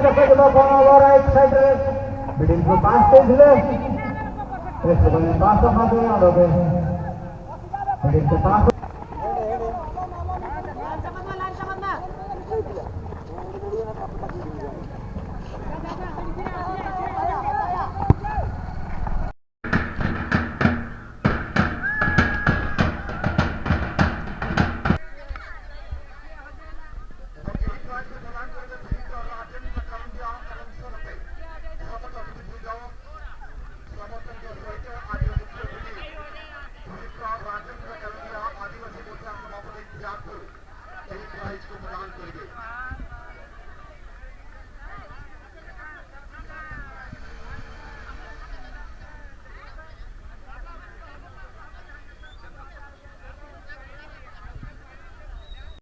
देखा जब over right side रे बिल्डिंग को पास से दिले इस बने पास में दे आ लोगे बिल्डिंग के पास आदिवासी मोर्चा सभापति प्रदान करेंगे।